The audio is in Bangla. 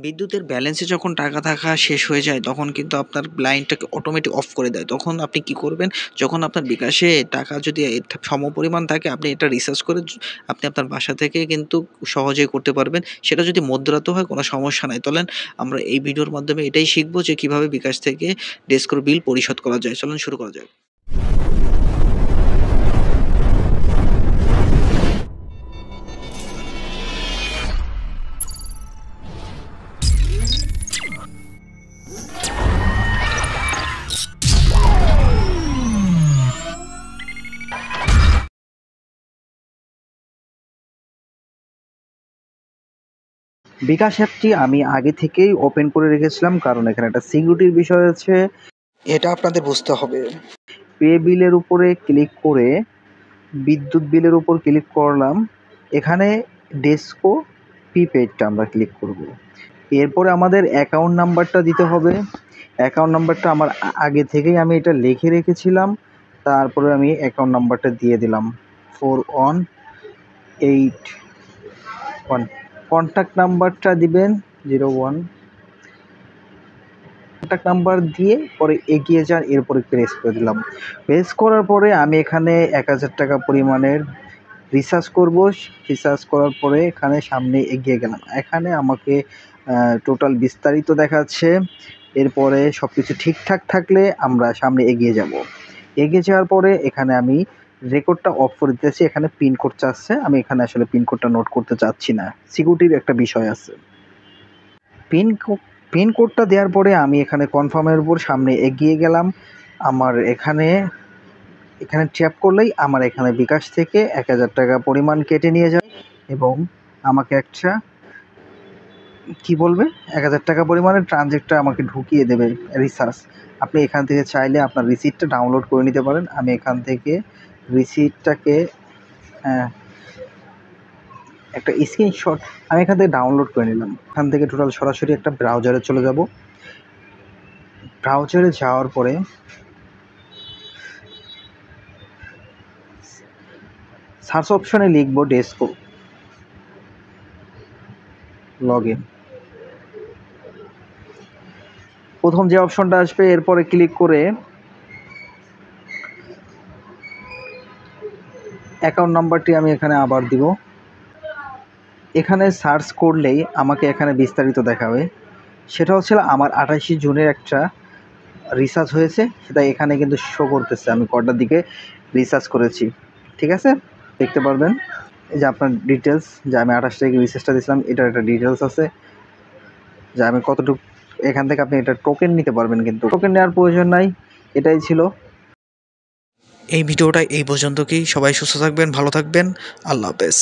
বিদ্যুতের ব্যালেন্সে যখন টাকা থাকা শেষ হয়ে যায় তখন কিন্তু আপনার লাইনটাকে অটোমেটিক অফ করে দেয়। তখন আপনি কি করবেন? যখন আপনার বিকাশে টাকা যদি সমপরিমাণ থাকে আপনি এটা রিসার্চ করে আপনি আপনার বাসা থেকে কিন্তু সহজেই করতে পারবেন। সেটা যদি মধ্যরাতেও হয় কোনো সমস্যা নাই। চলেন আমরা এই ভিডিওর মাধ্যমে এটাই শিখব যে কিভাবে বিকাশ থেকে ডেসকোর বিল পরিশোধ করা যায়। চলুন শুরু করা যাক। বিকাশ অ্যাপটি আমি আগে থেকেই ওপেন করে রেখেছিলাম, কারণ এখানে একটা সিকিউরিটির বিষয় আছে। এটা আপনাদের বুঝতে হবে। পে বিলের উপরে ক্লিক করে বিদ্যুৎ বিলের উপর ক্লিক করলাম। এখানে ডেসকো প্রিপেইডটা আমরা ক্লিক করব। এরপরে আমাদের অ্যাকাউন্ট নাম্বারটা দিতে হবে। অ্যাকাউন্ট নাম্বারটা আমার আগে থেকেই আমি এটা লিখে রেখেছিলাম। তারপরে আমি অ্যাকাউন্ট নাম্বারটা দিয়ে দিলাম 4181। কন্ট্যাক্ট নাম্বারটা দিবেন 01। কন্ট্যাক্ট নাম্বার দিয়ে পরে এগিয়ে যান, এরপরে প্রেস করে দিলাম। প্রেস করার পরে আমি এখানে 1000 টাকা পরিমাণের রিচার্জ করব। রিচার্জ করার পরে এখানে সামনে এগিয়ে গেলাম। এখানে আমাকে টোটাল বিস্তারিত দেখাচ্ছে। এরপরে সব কিছু ঠিকঠাক থাকলে আমরা সামনে এগিয়ে যাব। এগিয়ে যাওয়ার পরে এখানে আমি রেকর্ডটা অফ করে দিতেছি। এখানে পিনকোড চাচ্ছে, আমি এখানে আসলে পিনকোডটা নোট করতে চাচ্ছি না, সিকিউরিটির একটা বিষয় আছে। পিনকোডটা দেওয়ার পরে আমি এখানে কনফার্মের উপর সামনে এগিয়ে গেলাম। আমার এখানে ট্যাপ করলেই আমার এখানে বিকাশ থেকে 1000 টাকা পরিমাণ কেটে নিয়ে যায় এবং আমাকে একটা কি বলবে 1000 টাকা পরিমাণের ট্রানজ্যাক্টটা আমাকে ঢুকিয়ে দেবে রিচার্জ। আপনি এখান থেকে চাইলে আপনার রিসিপ্টটা ডাউনলোড করে নিতে পারেন। আমি এখান থেকে রিসিপ্টটাকে একটা স্ক্রিনশট আমি এখান থেকে ডাউনলোড করে নিলাম। এখান থেকে টোটাল সরাসরি একটা ব্রাউজারে চলে যাব। ব্রাউজারে যাওয়ার পরে সার্চ অপশনে লিখব ডেসকো লগইন। প্রথম যে অপশনটা আসবে এরপরে ক্লিক করে অ্যাকাউন্ট নাম্বারটি আমি এখানে আবার দিব। এখানে সার্চ করলেই আমাকে এখানে বিস্তারিত দেখাবে। সেটা হচ্ছে আমার 28 জুনের একটা রিচার্জ হয়েছে, সেটা এখানে কিন্তু শো করতেছে আমি কটার দিকে রিচার্জ করেছি। ঠিক আছে, দেখতে পারবেন এই যে আপনার ডিটেলস, যে আমি 28 তারিখে রিচার্জটা দিয়েছিলাম, এটার একটা ডিটেলস আছে যে আমি কতটুকু। এখান থেকে আপনি এটা টোকেন নিতে পারবেন, কিন্তু টোকেন নেওয়ার প্রয়োজন নাই। এটাই ছিল এই ভিডিওটা এই পর্যন্ত। কি সবাই সুস্থ থাকবেন, ভালো থাকবেন। আল্লাহ হাফেজ।